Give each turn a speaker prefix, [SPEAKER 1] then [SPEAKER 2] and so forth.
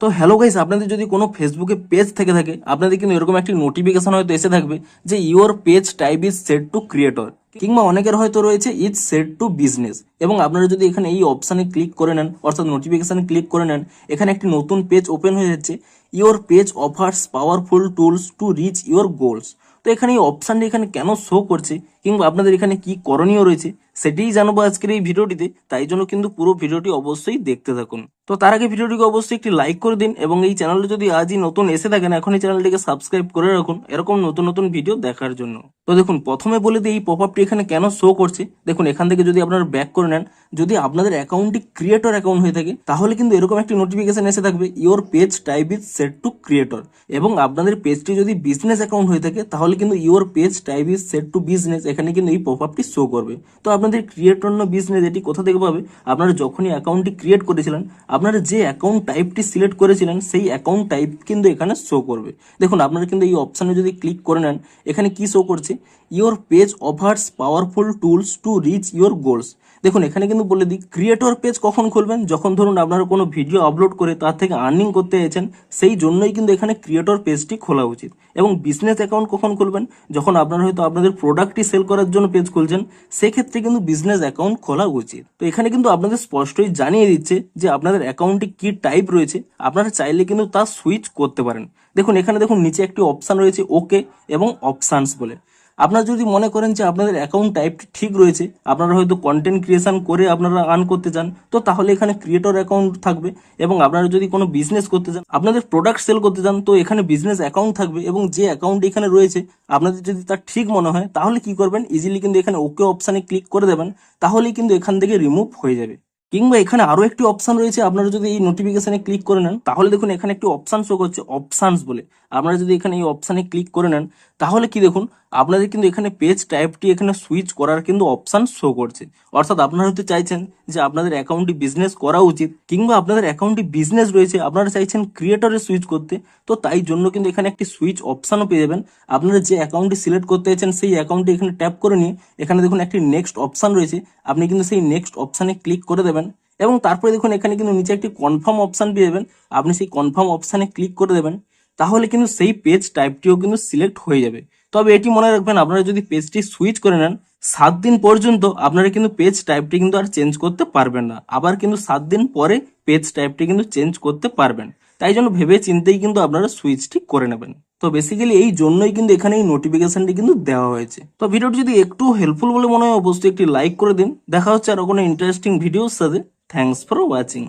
[SPEAKER 1] তো hello guys, আপনাদের যদি কোনো ফেসবুকে পেজ থেকে থাকে আপনাদের কিন্তু এরকম একটি নোটিফিকেশন হয়তো এসে থাকবে যে your page type is set to creator, কিংবা অনেকের হয়তো রয়েছে ইজ সেট টু বিজনেস। এবং আপনারা যদি এখানে এই অপশানে ক্লিক করে নেন, অর্থাৎ নোটিফিকেশানে ক্লিক করে নেন, এখানে একটি নতুন পেজ ওপেন হয়ে যাচ্ছে। Your page offers powerful tools to reach your goals. তো এখানে এই অপশানটি এখানে কেন শো করছে, কিংবা আপনাদের এখানে কি করণীয় রয়েছে, সেটাই জানাবো আজকের এই ভিডিওটিতে। তাই জন্য কিন্তু পুরো ভিডিওটি অবশ্যই দেখতে থাকুন। তো তার আগে ভিডিওটিকে অবশ্যই একটি লাইক করে দিন, এবং এই চ্যানেলে যদি আজই নতুন এসে থাকেন এখনই চ্যানেলটিকে সাবস্ক্রাইব করে রাখুন এরকম নতুন নতুন ভিডিও দেখার জন্য। তো দেখুন, প্রথমে বলে দিই এই পপআপটি এখানে কেন শো করছে। দেখুন, এখান থেকে যদি আপনারা ব্যাক করে নেন, যদি আপনাদের অ্যাকাউন্টটি ক্রিয়েটর অ্যাকাউন্ট হয়ে থাকে তাহলে কিন্তু এরকম একটি নোটিফিকেশন এসে থাকবে your page type is set to creator. এবং আপনাদের পেজটি যদি বিজনেস অ্যাকাউন্ট হয়ে থাকে তাহলে কিন্তু your page type is set to business, এখানে কিন্তু এই পপআপটি শো করবে। তো আপনাদের ক্রিয়েটর না বিজনেস এটি কোথা থেকে পাবে? আপনারা যখনই অ্যাকাউন্টটি ক্রিয়েট করেছিলেন আপনারা যে অ্যাকাউন্ট টাইপটি সিলেক্ট করেছিলেন সেই অ্যাকাউন্ট টাইপ কিন্তু এখানে শো করবে। দেখুন, আপনারা কিন্তু এই অপশানে যদি ক্লিক করে নেন, এখানে কি শো করছে, your page offers powerful tools to reach your goals. দেখুন, এখানে কিন্তু বলে দিই ক্রিয়েটর পেজ কখন খুলবেন, যখন ধরুন আপনারা কোনো ভিডিও আপলোড করে তার থেকে আর্নিং করতে চাইছেন, সেই জন্যই কিন্তু এখানে ক্রিয়েটর পেজটি খোলা উচিত। এবং বিজনেস অ্যাকাউন্ট কখন খুলবেন, যখন আপনারা হয়তো আপনাদের প্রোডাক্টটি সেল করার জন্য পেজ খুলছেন, সেক্ষেত্রে কিন্তু বিজনেস অ্যাকাউন্ট খোলা উচিত। তো এখানে কিন্তু আপনাদের স্পষ্টই জানিয়ে দিচ্ছে যে আপনাদের অ্যাকাউন্টটি কি টাইপ রয়েছে, আপনারা চাইলে কিন্তু তা সুইচ করতে পারেন। দেখুন, এখানে দেখুন নিচে একটি অপশান রয়েছে ওকে এবং অপশানস বলে। আপনারা যদি মনে করেন যে আপনাদের অ্যাকাউন্ট টাইপটি ঠিক রয়েছে, আপনারা হয়তো কন্টেন্ট ক্রিয়েশন করে আপনারা আর্ন করতে চান, তো তাহলে এখানে ক্রিয়েটর অ্যাকাউন্ট থাকবে। এবং আপনারা যদি কোনো বিজনেস করতে চান, আপনাদের প্রোডাক্ট সেল করতে চান, তো এখানে বিজনেস অ্যাকাউন্ট থাকবে। এবং যে অ্যাকাউন্ট এখানে রয়েছে আপনাদের যদি তা ঠিক মনে হয় তাহলে কি করবেন, ইজিলি কিন্তু এখানে ওকে অপশানে ক্লিক করে দেবেন, তাহলেই কিন্তু এখান থেকে রিমুভ হয়ে যাবে। কিংবা এখানে আরো একটি অপশন রয়েছে, আপনারা যদি এই নোটিফিকেশনে ক্লিক করে নেন তাহলে দেখুন এখানে একটি অপশন শো করছে অপশনস বলে। আপনারা যদি এখানে এই অপশানে ক্লিক করে নেন তাহলে কি দেখুন, আপনাদের কিন্তু এখানে পেজ টাইপটি এখানে সুইচ করার কিন্তু অপশন শো করছে। অর্থাৎ আপনারা হয়তো চাইছেন যে আপনাদের অ্যাকাউন্টটি বিজনেস করা উচিত, কিংবা আপনাদের অ্যাকাউন্টটি বিজনেস রয়েছে আপনারা চাইছেন ক্রিয়েটরে সুইচ করতে, তো তাই জন্য কিন্তু এখানে একটি সুইচ অপশানও পেয়ে যাবেন। আপনারা যে অ্যাকাউন্টটি সিলেক্ট করতে চাইছেন সেই অ্যাকাউন্টটি এখানে ট্যাপ করে নিয়ে এখানে দেখুন একটি নেক্সট অপশান রয়েছে, আপনি কিন্তু সেই নেক্সট অপশানে ক্লিক করে দেবেন। এবং তারপরে দেখুন এখানে কিন্তু নিচে একটি কনফার্ম অপশান পেয়ে যাবেন, আপনি সেই কনফার্ম অপশানে ক্লিক করে দেবেন, তাহলে কিন্তু সেই পেজ টাইপটিও কিন্তু সিলেক্ট হয়ে যাবে। তবে এটি মনে রাখবেন, আপনারা যদি পেজটি সুইচ করে নেন 7 দিন পর্যন্ত আপনারা কিন্তু পেজ টাইপটি কিন্তু আর চেঞ্জ করতে পারবেন না, আবার কিন্তু 7 দিন পরে পেজ টাইপটি কিন্তু চেঞ্জ করতে পারবেন। তাই জন্য ভেবে চিন্তেই কিন্তু আপনারা সুইচটি করে নেবেন। তো বেসিক্যালি এই জন্যই কিন্তু এখানে এই নোটিফিকেশনটি কিন্তু দেওয়া হয়েছে। তো ভিডিওটি যদি একটু হেল্পফুল বলে মনে হয় অবশ্যই একটি লাইক করে দিন। দেখা হচ্ছে আরো কোনো ইন্টারেস্টিং ভিডিওর সাথে। Thanks for watching.